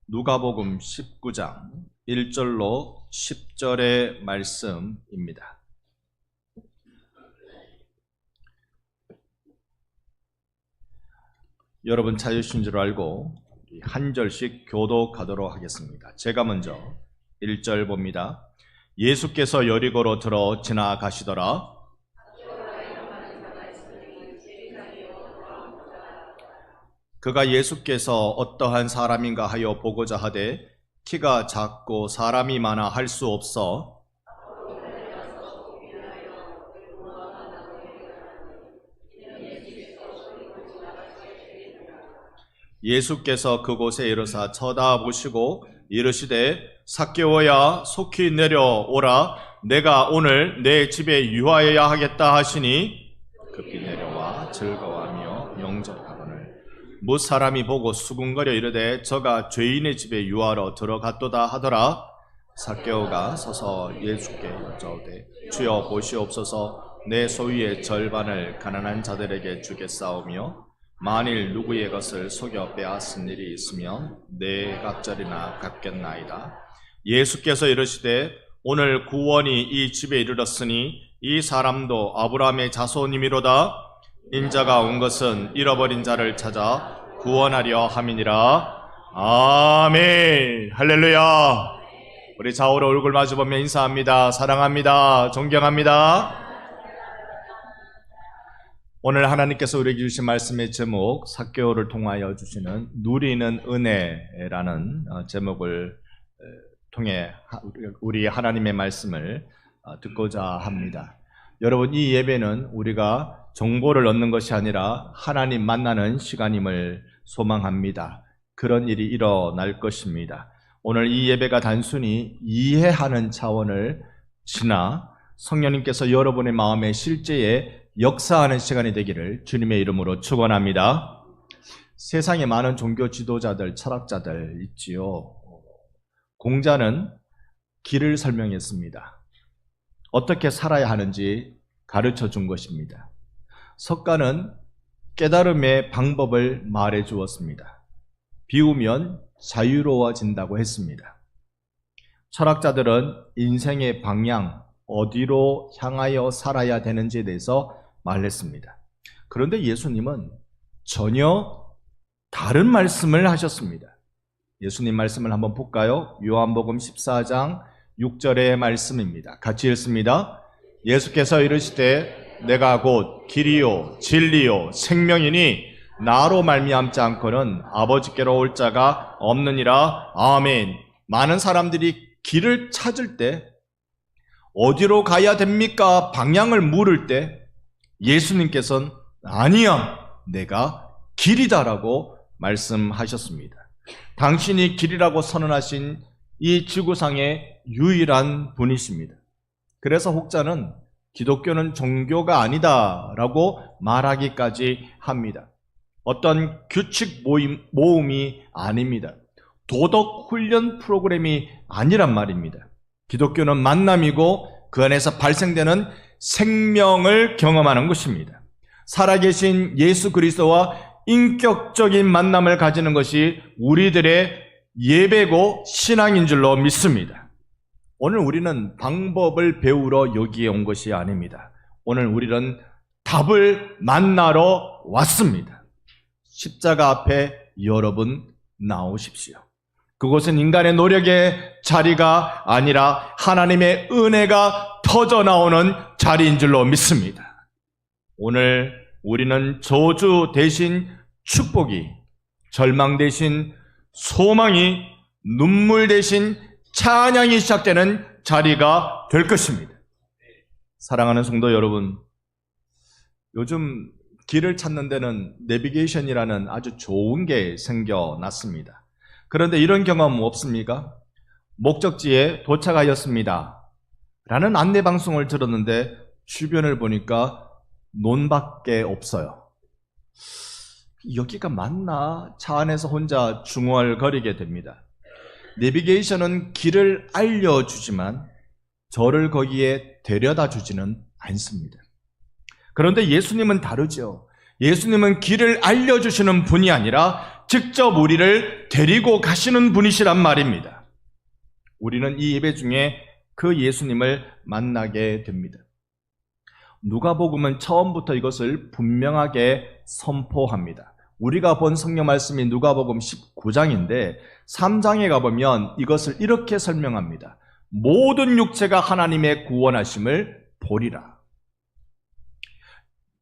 누가복음 19장 1절로 10절의 말씀입니다. 여러분 찾으신 줄 알고 한 절씩 교독하도록 하겠습니다. 제가 먼저 1절 봅니다. 예수께서 여리고로 들어 지나가시더라. 그가 예수께서 어떠한 사람인가 하여 보고자 하되 키가 작고 사람이 많아 할 수 없어 예수께서 그곳에 이르사 쳐다보시고 이르시되 삭개오야 속히 내려오라 내가 오늘 내 집에 유하여야 하겠다 하시니 급히 내려와 즐거워하며 영접하거늘 뭇 사람이 보고 수군거려 이르되 저가 죄인의 집에 유하러 들어갔도다 하더라. 삭개오가 서서 예수께 여짜오되 주여 보시옵소서 내 소유의 절반을 가난한 자들에게 주겠사오며 만일 누구의 것을 속여 빼앗은 일이 있으면 내 갑절이나 갚겠나이다. 예수께서 이르시되 오늘 구원이 이 집에 이르렀으니 이 사람도 아브라함의 자손이미로다. 인자가 온 것은 잃어버린 자를 찾아 구원하려 함이니라. 아멘. 할렐루야. 우리 좌우로 얼굴 마주보며 인사합니다. 사랑합니다. 존경합니다. 오늘 하나님께서 우리에게 주신 말씀의 제목 삭개오를 통하여 주시는 누리는 은혜라는 제목을 통해 우리 하나님의 말씀을 듣고자 합니다. 여러분, 이 예배는 우리가 정보를 얻는 것이 아니라 하나님 만나는 시간임을 소망합니다. 그런 일이 일어날 것입니다. 오늘 이 예배가 단순히 이해하는 차원을 지나 성령님께서 여러분의 마음에 실제에 역사하는 시간이 되기를 주님의 이름으로 축원합니다. 세상에 많은 종교 지도자들, 철학자들 있지요. 공자는 길을 설명했습니다. 어떻게 살아야 하는지 가르쳐 준 것입니다. 석가는 깨달음의 방법을 말해 주었습니다. 비우면 자유로워진다고 했습니다. 철학자들은 인생의 방향, 어디로 향하여 살아야 되는지에 대해서 말했습니다. 그런데 예수님은 전혀 다른 말씀을 하셨습니다. 예수님 말씀을 한번 볼까요? 요한복음 14장 6절의 말씀입니다. 같이 읽습니다. 예수께서 이르시되 내가 곧 길이요 진리요 생명이니 나로 말미암지 않고는 아버지께로 올 자가 없느니라. 아멘. 많은 사람들이 길을 찾을 때 어디로 가야 됩니까? 방향을 물을 때 예수님께서는 아니야, 내가 길이다라고 말씀하셨습니다. 당신이 길이라고 선언하신 이 지구상의 유일한 분이십니다. 그래서 혹자는 기독교는 종교가 아니다라고 말하기까지 합니다. 어떤 규칙 모음이 아닙니다. 도덕 훈련 프로그램이 아니란 말입니다. 기독교는 만남이고 그 안에서 발생되는 생명을 경험하는 것입니다. 살아계신 예수 그리스도와 인격적인 만남을 가지는 것이 우리들의 예배고 신앙인 줄로 믿습니다. 오늘 우리는 방법을 배우러 여기에 온 것이 아닙니다. 오늘 우리는 답을 만나러 왔습니다. 십자가 앞에 여러분 나오십시오. 그곳은 인간의 노력의 자리가 아니라 하나님의 은혜가 터져나오는 자리인 줄로 믿습니다. 오늘 우리는 저주 대신 축복이, 절망 대신 소망이, 눈물 대신 찬양이 시작되는 자리가 될 것입니다. 사랑하는 성도 여러분, 요즘 길을 찾는 데는 내비게이션이라는 아주 좋은 게 생겨났습니다. 그런데 이런 경험 없습니까? 목적지에 도착하였습니다 라는 안내방송을 들었는데 주변을 보니까 논밖에 없어요. 여기가 맞나? 차 안에서 혼자 중얼거리게 됩니다. 내비게이션은 길을 알려주지만 저를 거기에 데려다 주지는 않습니다. 그런데 예수님은 다르죠. 예수님은 길을 알려주시는 분이 아니라 직접 우리를 데리고 가시는 분이시란 말입니다. 우리는 이 예배 중에 그 예수님을 만나게 됩니다. 누가복음은 처음부터 이것을 분명하게 선포합니다. 우리가 본 성경 말씀이 누가복음 19장인데 3장에 가보면 이것을 이렇게 설명합니다. 모든 육체가 하나님의 구원하심을 보리라.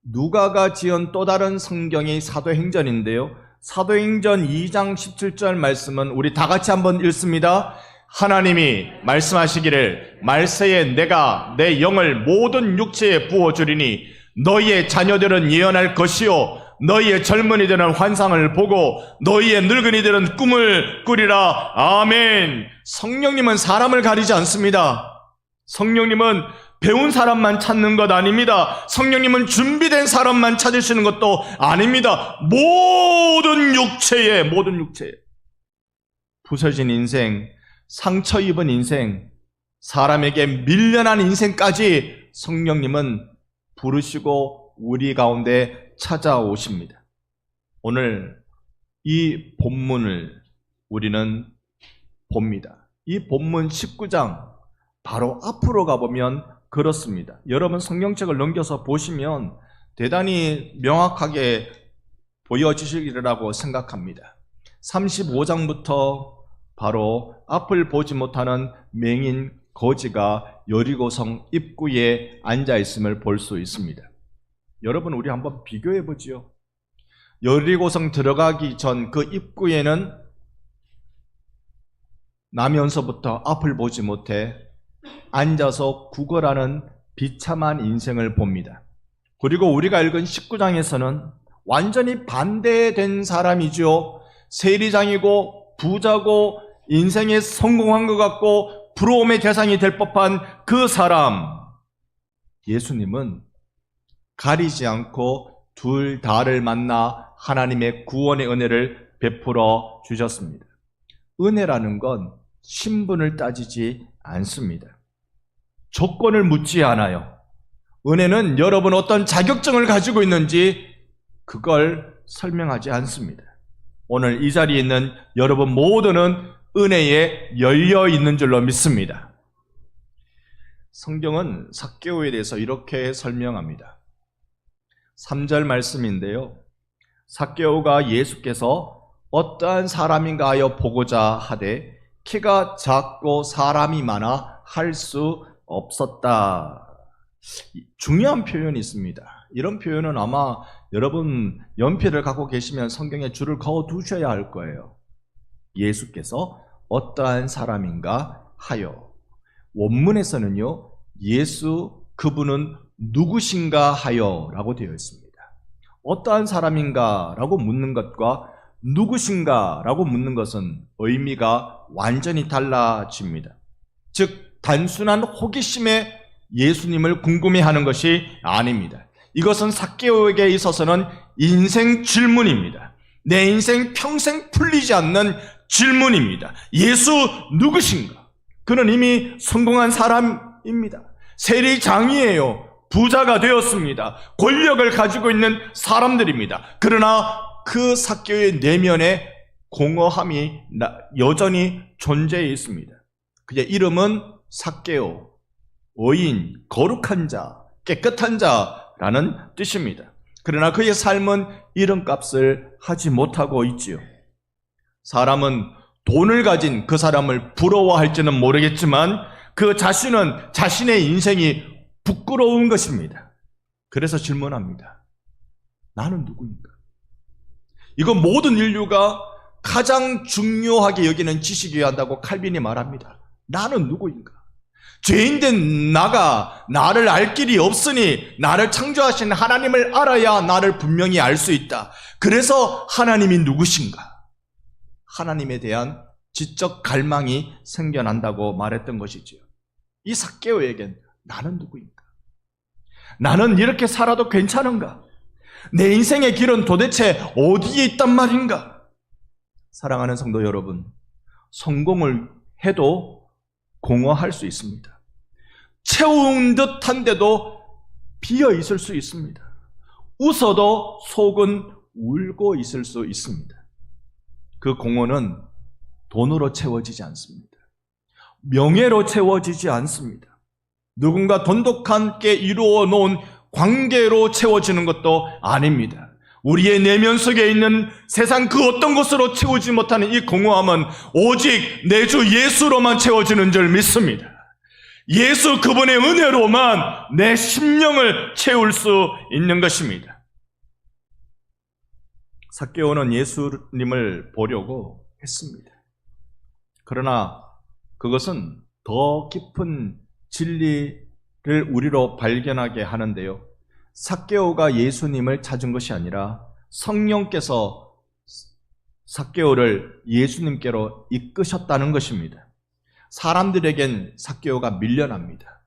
누가가 지은 또 다른 성경이 사도행전인데요. 사도행전 2장 17절 말씀은 우리 다 같이 한번 읽습니다. 하나님이 말씀하시기를 말세에 내가 내 영을 모든 육체에 부어주리니 너희의 자녀들은 예언할 것이요 너희의 젊은이들은 환상을 보고 너희의 늙은이들은 꿈을 꾸리라. 아멘. 성령님은 사람을 가리지 않습니다. 성령님은 배운 사람만 찾는 것 아닙니다. 성령님은 준비된 사람만 찾으시는 것도 아닙니다. 모든 육체에 부서진 인생, 상처 입은 인생, 사람에게 밀려난 인생까지 성령님은 부르시고 우리 가운데 찾아오십니다. 오늘 이 본문을 우리는 봅니다. 이 본문 19장 바로 앞으로 가보면 그렇습니다. 여러분 성경책을 넘겨서 보시면 대단히 명확하게 보여지시리라고 생각합니다. 35장부터 바로 앞을 보지 못하는 맹인 거지가 여리고성 입구에 앉아 있음을 볼 수 있습니다. 여러분 우리 한번 비교해 보지요. 여리고성 들어가기 전 그 입구에는 나면서부터 앞을 보지 못해 앉아서 구걸하는 비참한 인생을 봅니다. 그리고 우리가 읽은 19장에서는 완전히 반대된 사람이죠. 세리장이고 부자고 인생에 성공한 것 같고 부러움의 대상이 될 법한 그 사람, 예수님은 가리지 않고 둘 다를 만나 하나님의 구원의 은혜를 베풀어 주셨습니다. 은혜라는 건 신분을 따지지 않습니다. 조건을 묻지 않아요. 은혜는 여러분 어떤 자격증을 가지고 있는지 그걸 설명하지 않습니다. 오늘 이 자리에 있는 여러분 모두는 은혜에 열려 있는 줄로 믿습니다. 성경은 삭개오에 대해서 이렇게 설명합니다. 3절 말씀인데요. 삭개오가 예수께서 어떠한 사람인가 하여 보고자 하되 키가 작고 사람이 많아 할 수 없었다. 중요한 표현이 있습니다. 이런 표현은 아마 여러분 연필을 갖고 계시면 성경에 줄을 그어 두셔야 할 거예요. 예수께서 어떠한 사람인가 하여. 원문에서는요, 예수 그분은 누구신가 하여 라고 되어 있습니다. 어떠한 사람인가 라고 묻는 것과 누구신가 라고 묻는 것은 의미가 완전히 달라집니다. 즉 단순한 호기심에 예수님을 궁금해하는 것이 아닙니다. 이것은 삭개오에게 있어서는 인생 질문입니다. 내 인생 평생 풀리지 않는 질문입니다. 예수 누구신가? 그는 이미 성공한 사람입니다. 세리장이에요. 부자가 되었습니다. 권력을 가지고 있는 사람들입니다. 그러나 그 삭개오의 내면에 공허함이 여전히 존재해 있습니다. 그의 이름은 삭개오, 의인, 거룩한 자, 깨끗한 자라는 뜻입니다. 그러나 그의 삶은 이름값을 하지 못하고 있지요. 사람은 돈을 가진 그 사람을 부러워할지는 모르겠지만 그 자신은 자신의 인생이 부끄러운 것입니다. 그래서 질문합니다. 나는 누구인가? 이건 모든 인류가 가장 중요하게 여기는 지식이어야 한다고 칼빈이 말합니다. 나는 누구인가? 죄인된 나가 나를 알 길이 없으니 나를 창조하신 하나님을 알아야 나를 분명히 알 수 있다. 그래서 하나님이 누구신가? 하나님에 대한 지적 갈망이 생겨난다고 말했던 것이지요. 이 삭개오에겐 나는 누구인가? 나는 이렇게 살아도 괜찮은가? 내 인생의 길은 도대체 어디에 있단 말인가? 사랑하는 성도 여러분, 성공을 해도 공허할 수 있습니다. 채운 듯한데도 비어 있을 수 있습니다. 웃어도 속은 울고 있을 수 있습니다. 그 공허는 돈으로 채워지지 않습니다. 명예로 채워지지 않습니다. 누군가 돈독하게 이루어 놓은 관계로 채워지는 것도 아닙니다. 우리의 내면 속에 있는 세상 그 어떤 것으로 채우지 못하는 이 공허함은 오직 내 주 예수로만 채워지는 줄 믿습니다. 예수 그분의 은혜로만 내 심령을 채울 수 있는 것입니다. 삭개오는 예수님을 보려고 했습니다. 그러나 그것은 더 깊은 진리를 우리로 발견하게 하는데요. 삭개오가 예수님을 찾은 것이 아니라 성령께서 삭개오를 예수님께로 이끄셨다는 것입니다. 사람들에겐 삭개오가 밀려납니다.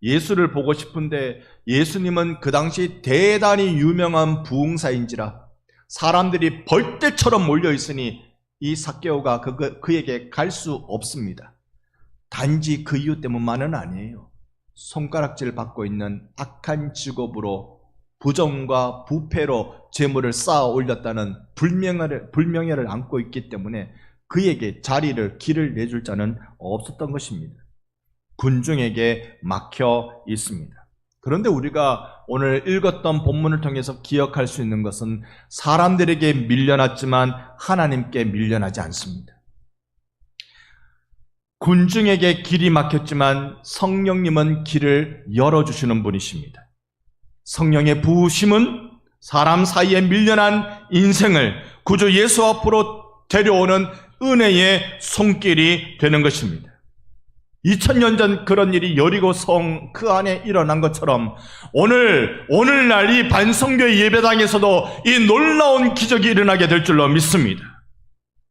예수를 보고 싶은데 예수님은 그 당시 대단히 유명한 부흥사인지라 사람들이 벌떼처럼 몰려 있으니 이 삭개오가 그에게 갈 수 없습니다. 단지 그 이유 때문만은 아니에요. 손가락질 받고 있는 악한 직업으로 부정과 부패로 재물을 쌓아 올렸다는 불명예를 안고 있기 때문에 그에게 길을 내줄 자는 없었던 것입니다. 군중에게 막혀 있습니다. 그런데 우리가 오늘 읽었던 본문을 통해서 기억할 수 있는 것은 사람들에게 밀려났지만 하나님께 밀려나지 않습니다. 군중에게 길이 막혔지만 성령님은 길을 열어주시는 분이십니다. 성령의 부으심은 사람 사이에 밀려난 인생을 구주 예수 앞으로 데려오는 은혜의 손길이 되는 것입니다. 2000년 전 그런 일이 여리고 성 그 안에 일어난 것처럼 오늘날 이 반성교회 예배당에서도 이 놀라운 기적이 일어나게 될 줄로 믿습니다.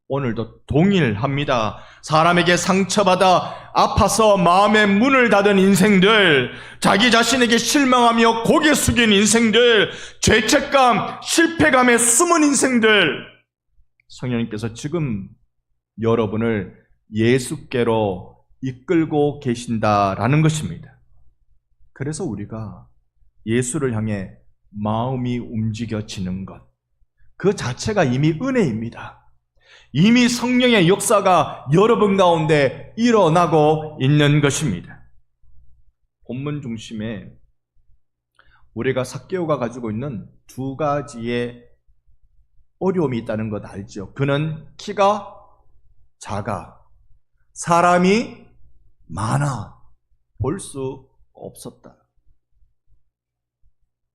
오늘도 동일합니다. 사람에게 상처받아 아파서 마음의 문을 닫은 인생들, 자기 자신에게 실망하며 고개 숙인 인생들, 죄책감, 실패감에 숨은 인생들, 성령님께서 지금 여러분을 예수께로 이끌고 계신다라는 것입니다. 그래서 우리가 예수를 향해 마음이 움직여지는 것, 그 자체가 이미 은혜입니다. 이미 성령의 역사가 여러분 가운데 일어나고 있는 것입니다. 본문 중심에 우리가 삭개오가 가지고 있는 두 가지의 어려움이 있다는 것 알죠? 그는 키가 작아, 사람이 많아, 볼 수 없었다.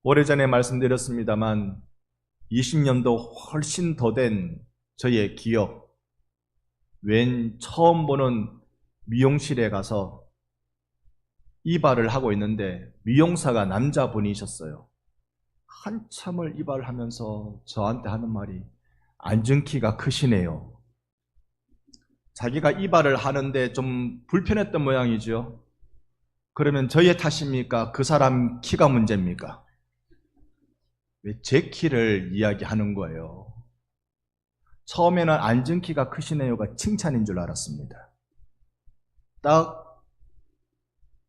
오래전에 말씀드렸습니다만 20년도 훨씬 더 된 저의 기억, 웬 처음 보는 미용실에 가서 이발을 하고 있는데 미용사가 남자분이셨어요. 한참을 이발을 하면서 저한테 하는 말이 앉은 키가 크시네요. 자기가 이발을 하는데 좀 불편했던 모양이죠. 그러면 저의 탓입니까? 그 사람 키가 문제입니까? 왜 제 키를 이야기하는 거예요? 처음에는 앉은 키가 크시네요가 칭찬인 줄 알았습니다. 딱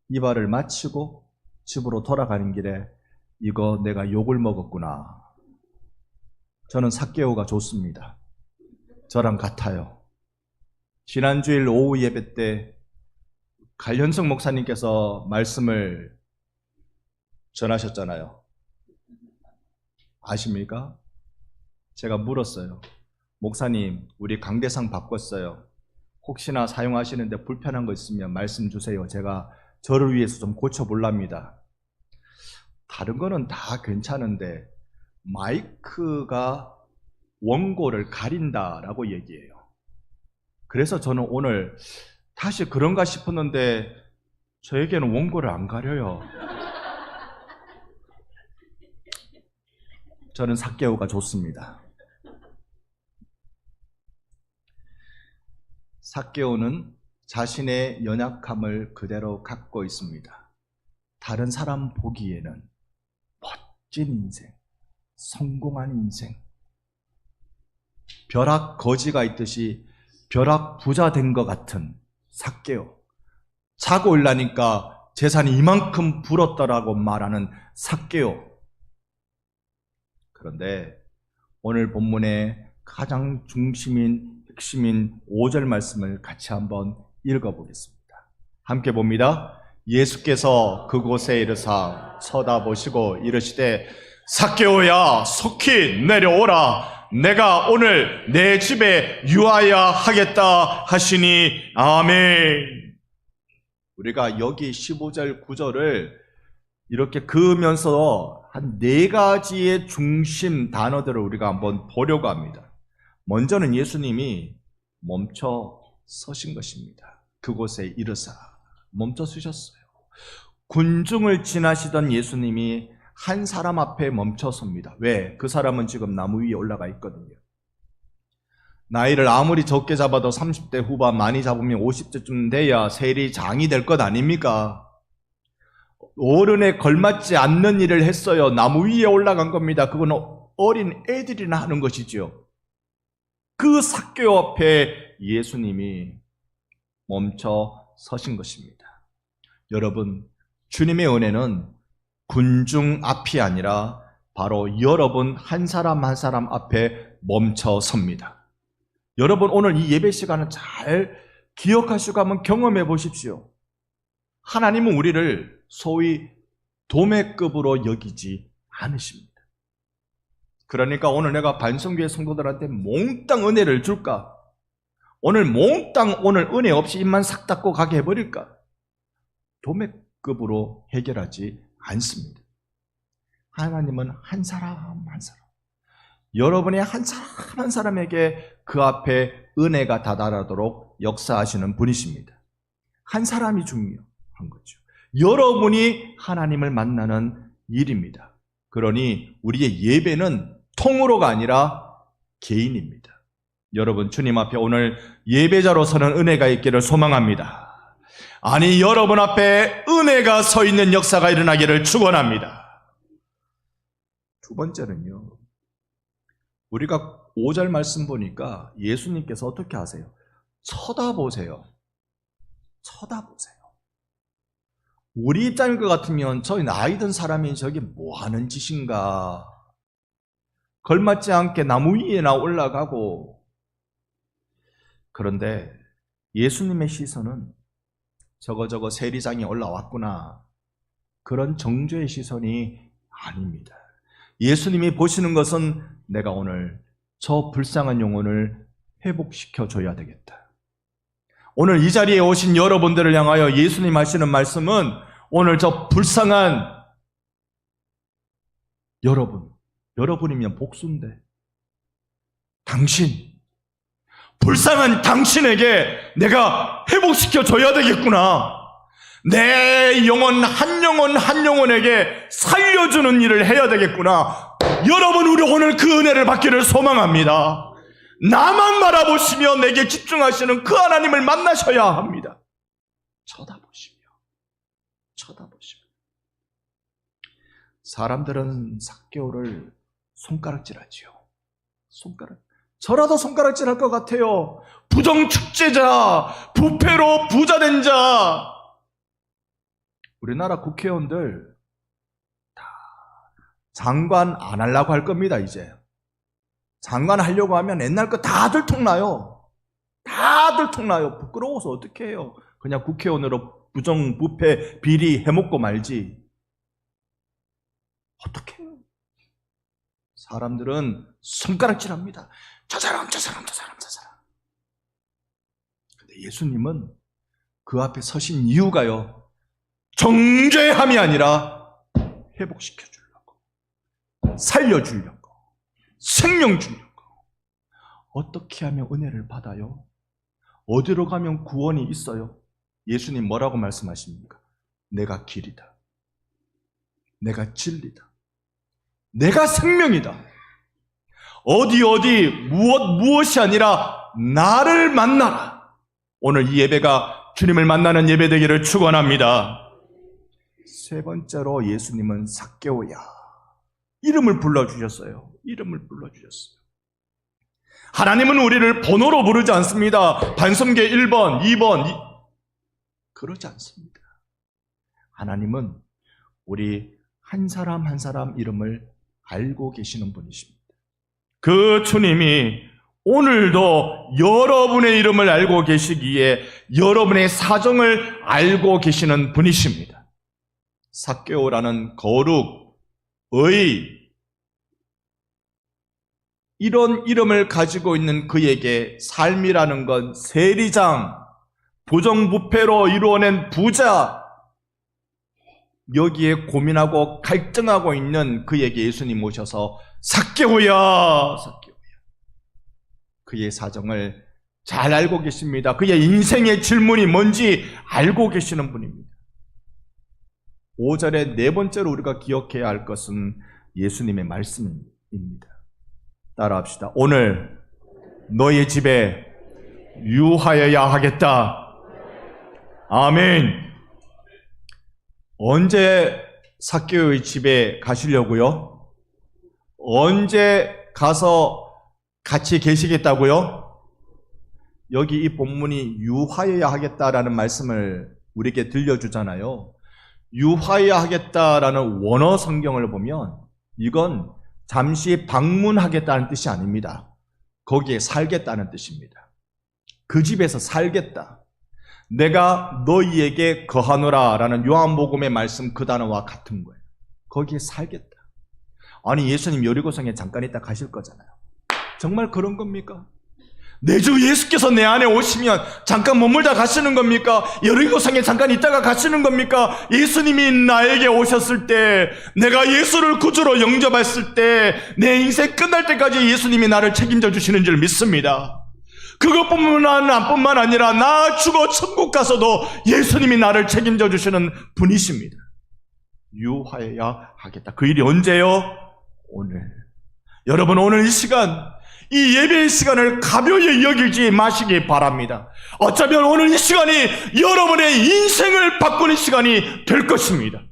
이발을 마치고 집으로 돌아가는 길에 이거 내가 욕을 먹었구나. 저는 삭개오가 좋습니다. 저랑 같아요. 지난주일 오후 예배 때 갈현석 목사님께서 말씀을 전하셨잖아요. 아십니까? 제가 물었어요. 목사님, 우리 강대상 바꿨어요. 혹시나 사용하시는데 불편한 거 있으면 말씀 주세요. 제가 저를 위해서 좀 고쳐볼랍니다. 다른 거는 다 괜찮은데 마이크가 원고를 가린다라고 얘기해요. 그래서 저는 오늘 다시 그런가 싶었는데 저에게는 원고를 안 가려요. 저는 삭개오가 좋습니다. 삭개오는 자신의 연약함을 그대로 갖고 있습니다. 다른 사람 보기에는 멋진 인생, 성공한 인생, 벼락 거지가 있듯이 벼락 부자 된 것 같은 삭개오. 자고 일라니까 재산이 이만큼 불었더라고 말하는 삭개오. 그런데 오늘 본문의 가장 중심인 핵심인 5절 말씀을 같이 한번 읽어보겠습니다. 함께 봅니다. 예수께서 그곳에 이르사 쳐다보시고 이르시되 삭개오야 속히 내려오라 내가 오늘 내 집에 유하야 하겠다 하시니 아멘. 우리가 여기 15절 9절을 이렇게 그으면서 한 4가지의 중심 단어들을 우리가 한번 보려고 합니다. 먼저는 예수님이 멈춰 서신 것입니다. 그곳에 이르사 멈춰 서셨어요. 군중을 지나시던 예수님이 한 사람 앞에 멈춰 섭니다. 왜? 그 사람은 지금 나무 위에 올라가 있거든요. 나이를 아무리 적게 잡아도 30대 후반, 많이 잡으면 50대쯤 돼야 세리장이 될 것 아닙니까? 어른에 걸맞지 않는 일을 했어요. 나무 위에 올라간 겁니다. 그건 어린 애들이나 하는 것이죠. 그 삭개오 앞에 예수님이 멈춰 서신 것입니다. 여러분, 주님의 은혜는 군중 앞이 아니라 바로 여러분 한 사람 한 사람 앞에 멈춰 섭니다. 여러분 오늘 이 예배 시간을 잘 기억하시고 한번 경험해 보십시오. 하나님은 우리를 소위 도매급으로 여기지 않으십니다. 그러니까 오늘 내가 반성교회 성도들한테 몽땅 은혜를 줄까? 오늘 몽땅 오늘 은혜 없이 입만 싹 닫고 가게 해버릴까? 도매급으로 해결하지 않습니다. 하나님은 한 사람 한 사람, 여러분의 한 사람 한 사람에게 그 앞에 은혜가 다다르도록 역사하시는 분이십니다. 한 사람이 중요한 거죠. 여러분이 하나님을 만나는 일입니다. 그러니 우리의 예배는 통으로가 아니라 개인입니다. 여러분 주님 앞에 오늘 예배자로 서는 은혜가 있기를 소망합니다. 아니 여러분 앞에 은혜가 서 있는 역사가 일어나기를 축원합니다. 두 번째는요, 우리가 5절 말씀 보니까 예수님께서 어떻게 하세요? 쳐다보세요. 쳐다보세요. 우리 입장일 것 같으면 저기 나이 든 사람이 저기 뭐 하는 짓인가? 걸맞지 않게 나무 위에나 올라가고. 그런데 예수님의 시선은 저거 세리장에 올라왔구나, 그런 정죄의 시선이 아닙니다. 예수님이 보시는 것은 내가 오늘 저 불쌍한 영혼을 회복시켜 줘야 되겠다. 오늘 이 자리에 오신 여러분들을 향하여 예수님 하시는 말씀은 오늘 저 불쌍한 여러분이면 복수인데, 불쌍한 당신에게 내가 회복시켜 줘야 되겠구나. 내 영혼 한 영혼에게 살려주는 일을 해야 되겠구나. 여러분 우리 오늘 그 은혜를 받기를 소망합니다. 나만 바라보시며 내게 집중하시는 그 하나님을 만나셔야 합니다. 쳐다보시며. 사람들은 삭개오를 손가락질하지요. 저라도 손가락질할 것 같아요. 부정축제자, 부패로 부자된 자. 우리나라 국회의원들 다 장관 안 하려고 할 겁니다. 이제 장관 하려고 하면 옛날 거 다 들통나요. 부끄러워서 어떻게 해요? 그냥 국회의원으로 부정, 부패, 비리 해먹고 말지. 어떻게 해요? 사람들은 손가락질합니다. 저 사람. 근데 예수님은 그 앞에 서신 이유가요, 정죄함이 아니라 회복시켜 주려고, 살려주려고, 생명 주려고. 어떻게 하면 은혜를 받아요? 어디로 가면 구원이 있어요? 예수님 뭐라고 말씀하십니까? 내가 길이다, 내가 진리다, 내가 생명이다. 어디 무엇이 아니라 나를 만나라. 오늘 이 예배가 주님을 만나는 예배 되기를 축원합니다. 세 번째로 예수님은 삭개오야, 이름을 불러주셨어요. 하나님은 우리를 번호로 부르지 않습니다. 반성계 1번, 2번 그러지 않습니다. 하나님은 우리 한 사람 한 사람 이름을 알고 계시는 분이십니다. 그 주님이 오늘도 여러분의 이름을 알고 계시기에 여러분의 사정을 알고 계시는 분이십니다. 삭개오라는 거룩, 의, 이런 이름을 가지고 있는 그에게 삶이라는 건 세리장, 부정부패로 이루어낸 부자, 여기에 고민하고 갈등하고 있는 그에게 예수님 오셔서 삭개오야, 삭개오야. 그의 사정을 잘 알고 계십니다. 그의 인생의 질문이 뭔지 알고 계시는 분입니다. 5절의 네 번째로 우리가 기억해야 할 것은 예수님의 말씀입니다. 따라합시다. 오늘 너희 집에 유하여야 하겠다. 아멘. 언제 삭개오의 집에 가시려고요? 언제 가서 같이 계시겠다고요? 여기 이 본문이 유하여야 하겠다라는 말씀을 우리에게 들려주잖아요. 유하여야 하겠다라는 원어 성경을 보면 이건 잠시 방문하겠다는 뜻이 아닙니다. 거기에 살겠다는 뜻입니다. 그 집에서 살겠다. 내가 너희에게 거하노라 라는 요한복음의 말씀 그 단어와 같은 거예요. 거기에 살겠다. 아니 예수님 여리고성에 잠깐 있다 가실 거잖아요. 정말 그런 겁니까? 내 주 예수께서 내 안에 오시면 잠깐 머물다 가시는 겁니까? 여리고성에 잠깐 있다가 가시는 겁니까? 예수님이 나에게 오셨을 때, 내가 예수를 구주로 영접했을 때, 내 인생 끝날 때까지 예수님이 나를 책임져 주시는 줄 믿습니다. 그것뿐만 아니라 나 죽어 천국 가서도 예수님이 나를 책임져 주시는 분이십니다. 유하여야 하겠다. 그 일이 언제요? 오늘. 여러분 오늘 이 시간, 이 예배의 시간을 가벼이 여기지 마시기 바랍니다. 어쩌면 오늘 이 시간이 여러분의 인생을 바꾸는 시간이 될 것입니다.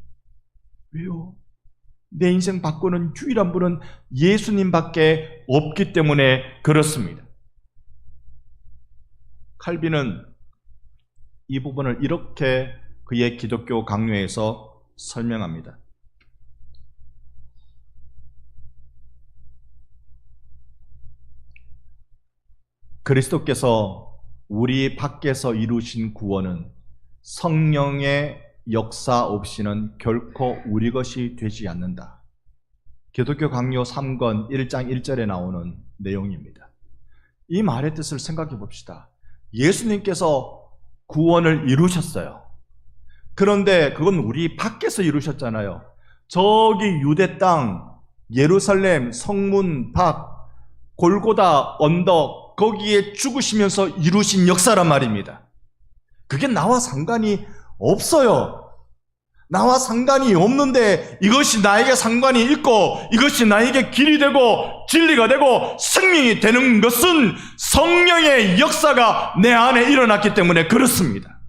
왜요? 내 인생 바꾸는 유일한 분은 예수님밖에 없기 때문에 그렇습니다. 칼빈은 이 부분을 이렇게 그의 기독교 강요에서 설명합니다. 그리스도께서 우리 밖에서 이루신 구원은 성령의 역사 없이는 결코 우리 것이 되지 않는다. 기독교 강요 3권 1장 1절에 나오는 내용입니다. 이 말의 뜻을 생각해 봅시다. 예수님께서 구원을 이루셨어요. 그런데 그건 우리 밖에서 이루셨잖아요. 저기 유대 땅, 예루살렘 성문 밖, 골고다 언덕, 거기에 죽으시면서 이루신 역사란 말입니다. 그게 나와 상관이 없어요. 나와 상관이 없는데 이것이 나에게 상관이 있고 이것이 나에게 길이 되고 진리가 되고 생명이 되는 것은 성령의 역사가 내 안에 일어났기 때문에 그렇습니다.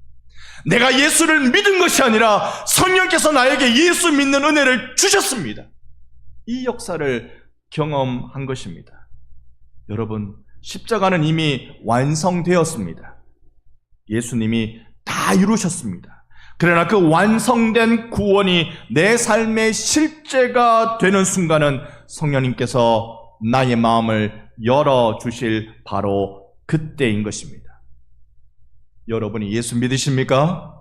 내가 예수를 믿은 것이 아니라 성령께서 나에게 예수 믿는 은혜를 주셨습니다. 이 역사를 경험한 것입니다. 여러분, 십자가는 이미 완성되었습니다. 예수님이 다 이루셨습니다. 그러나 그 완성된 구원이 내 삶의 실제가 되는 순간은 성령님께서 나의 마음을 열어주실 바로 그때인 것입니다. 여러분이 예수 믿으십니까?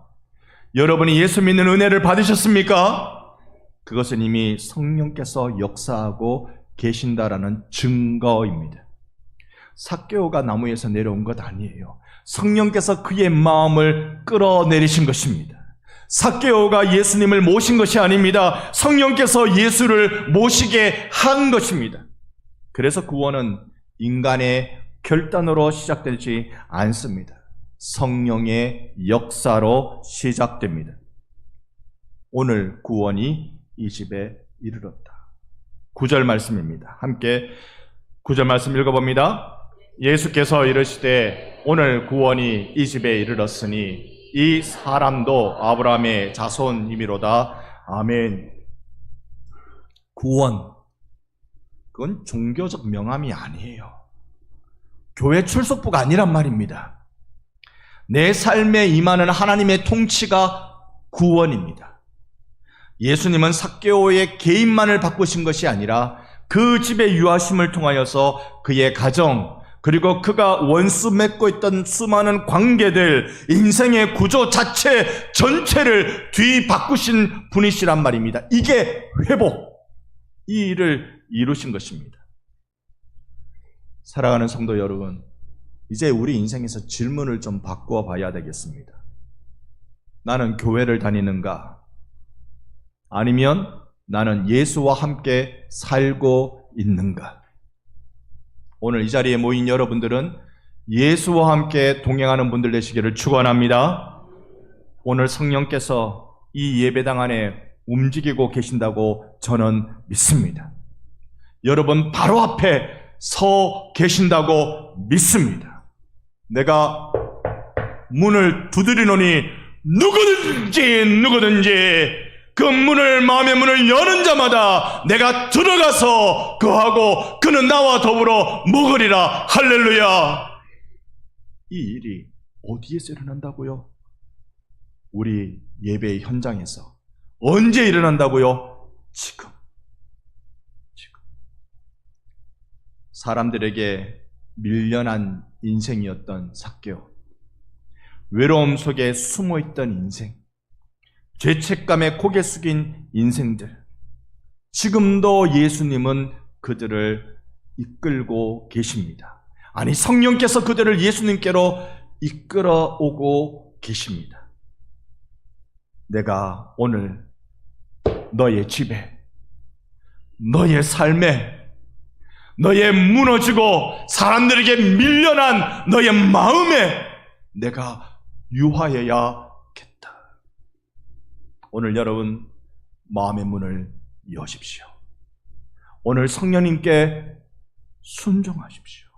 여러분이 예수 믿는 은혜를 받으셨습니까? 그것은 이미 성령께서 역사하고 계신다라는 증거입니다. 삭개오가 나무에서 내려온 것 아니에요. 성령께서 그의 마음을 끌어내리신 것입니다. 삭개오가 예수님을 모신 것이 아닙니다. 성령께서 예수를 모시게 한 것입니다. 그래서 구원은 인간의 결단으로 시작되지 않습니다. 성령의 역사로 시작됩니다. 오늘 구원이 이 집에 이르렀다. 9절 말씀입니다. 함께 9절 말씀 읽어봅니다. 예수께서 이르시되 오늘 구원이 이 집에 이르렀으니 이 사람도 아브라함의 자손이미로다. 아멘. 구원, 그건 종교적 명함이 아니에요. 교회 출석부가 아니란 말입니다. 내 삶에 임하는 하나님의 통치가 구원입니다. 예수님은 삭개오의 개인만을 바꾸신 것이 아니라 그 집의 유하심을 통하여서 그의 가정, 그리고 그가 원수 맺고 있던 수많은 관계들, 인생의 구조 자체 전체를 뒤바꾸신 분이시란 말입니다. 이게 회복, 이 일을 이루신 것입니다. 사랑하는 성도 여러분, 이제 우리 인생에서 질문을 좀 바꾸어 봐야 되겠습니다. 나는 교회를 다니는가? 아니면 나는 예수와 함께 살고 있는가? 오늘 이 자리에 모인 여러분들은 예수와 함께 동행하는 분들 되시기를 축원합니다. 오늘 성령께서 이 예배당 안에 움직이고 계신다고 저는 믿습니다. 여러분 바로 앞에 서 계신다고 믿습니다. 내가 문을 두드리노니 누구든지 그 문을, 마음의 문을 여는 자마다 내가 들어가서 그하고 그는 나와 더불어 먹으리라. 할렐루야. 이 일이 어디에서 일어난다고요? 우리 예배의 현장에서. 언제 일어난다고요? 지금. 사람들에게 밀려난 인생이었던 삭개오, 외로움 속에 숨어있던 인생, 죄책감에 고개 숙인 인생들, 지금도 예수님은 그들을 이끌고 계십니다. 아니, 성령께서 그들을 예수님께로 이끌어 오고 계십니다. 내가 오늘 너의 집에, 너의 삶에, 너의 무너지고 사람들에게 밀려난 너의 마음에 내가 유하여야겠다. 오늘 여러분 마음의 문을 여십시오. 오늘 성령님께 순종하십시오.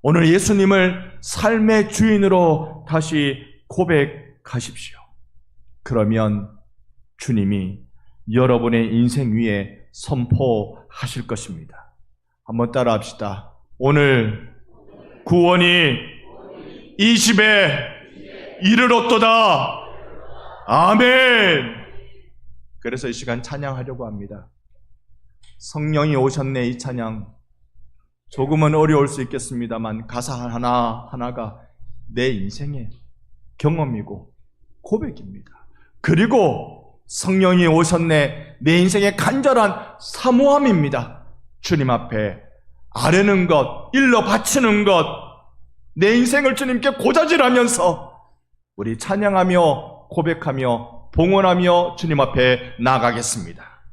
오늘 예수님을 삶의 주인으로 다시 고백하십시오. 그러면 주님이 여러분의 인생 위에 선포하실 것입니다. 한번 따라 합시다. 오늘 구원이 이 집에 이르렀도다. 아멘. 그래서 이 시간 찬양하려고 합니다. 성령이 오셨네. 이 찬양 조금은 어려울 수 있겠습니다만 가사 하나하나가 내 인생의 경험이고 고백입니다. 그리고 성령이 오셨네, 내 인생의 간절한 사모함입니다. 주님 앞에 아뢰는 것, 일러 바치는 것, 내 인생을 주님께 고자질하면서 우리 찬양하며 고백하며 봉헌하며 주님 앞에 나가겠습니다.